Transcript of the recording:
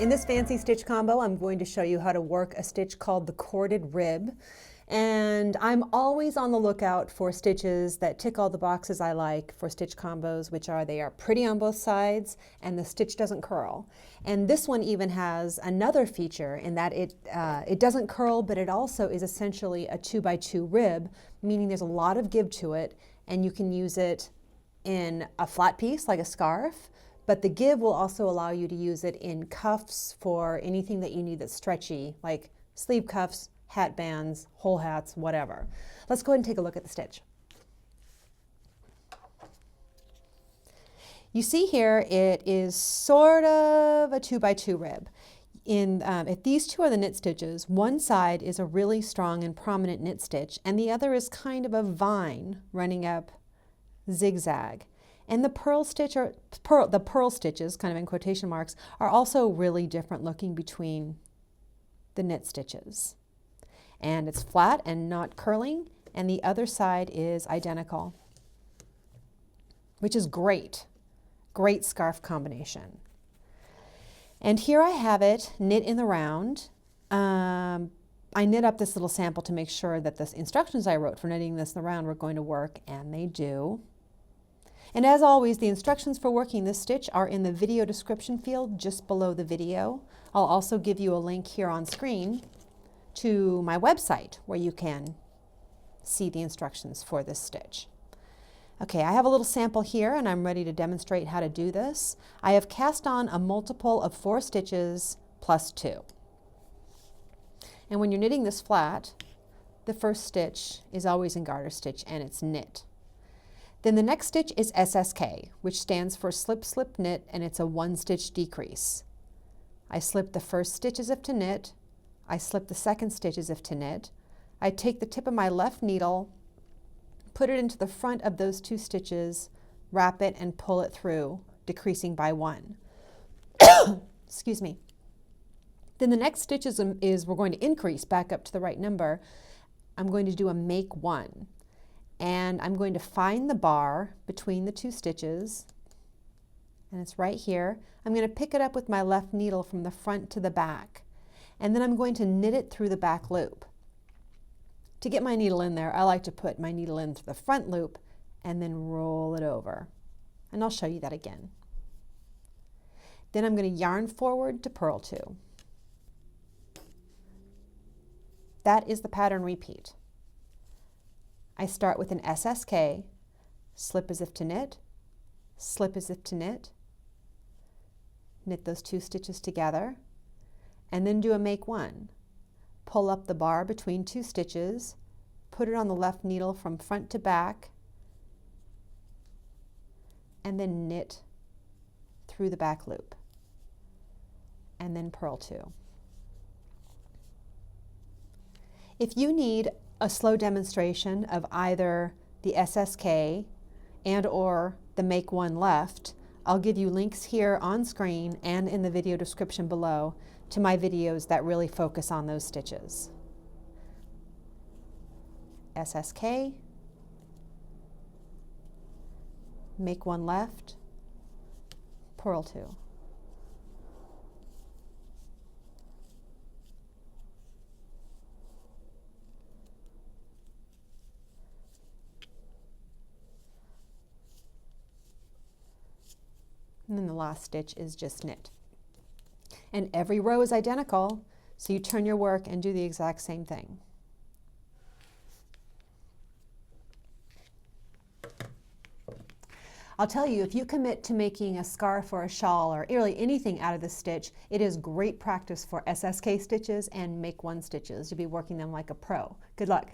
In this fancy stitch combo, I'm going to show you how to work a stitch called the corded rib. And I'm always on the lookout for stitches that tick all the boxes I like for stitch combos, which are they are pretty on both sides and the stitch doesn't curl. And this one even has another feature in that it doesn't curl, but it also is essentially a 2x2 rib, meaning there's a lot of give to it, and you can use it in a flat piece like a scarf, but the give will also allow you to use it in cuffs for anything that you need that's stretchy, like sleeve cuffs, hat bands, whole hats, whatever. Let's go ahead and take a look at the stitch. You see here it is sort of a 2x2 rib. If these two are the knit stitches, one side is a really strong and prominent knit stitch, and the other is kind of a vine running up zigzag. And the purl stitches, kind of in quotation marks, are also really different looking between the knit stitches. And it's flat and not curling, and the other side is identical, which is great. Great scarf combination. And here I have it knit in the round. I knit up this little sample to make sure that the instructions I wrote for knitting this in the round were going to work, and they do. And as always, the instructions for working this stitch are in the video description field just below the video. I'll also give you a link here on screen to my website where you can see the instructions for this stitch. Okay, I have a little sample here and I'm ready to demonstrate how to do this. I have cast on a multiple of 4 stitches plus 2. And when you're knitting this flat, the first stitch is always in garter stitch and it's knit. Then the next stitch is SSK, which stands for slip, slip, knit, and it's a 1-stitch decrease. I slip the first stitch as if to knit, I slip the second stitch as if to knit, I take the tip of my left needle, put it into the front of those 2 stitches, wrap it and pull it through, decreasing by 1. Excuse me. Then the next stitch is we're going to increase back up to the right number. I'm going to do a make 1. And I'm going to find the bar between the 2 stitches, and it's right here. I'm going to pick it up with my left needle from the front to the back, and then I'm going to knit it through the back loop. To get my needle in there, I like to put my needle in through the front loop and then roll it over. And I'll show you that again. Then I'm going to yarn forward to purl 2. That is the pattern repeat. I start with an SSK, slip as if to knit, slip as if to knit, knit those 2 stitches together, and then do a make 1. Pull up the bar between 2 stitches, put it on the left needle from front to back, and then knit through the back loop, and then purl 2. If you need a slow demonstration of either the SSK and or the make 1 left, I'll give you links here on screen and in the video description below to my videos that really focus on those stitches. SSK, make 1 left, purl 2. And then the last stitch is just knit. And every row is identical, so you turn your work and do the exact same thing. I'll tell you, if you commit to making a scarf or a shawl or really anything out of this stitch, it is great practice for SSK stitches and make 1 stitches. You'll be working them like a pro. Good luck.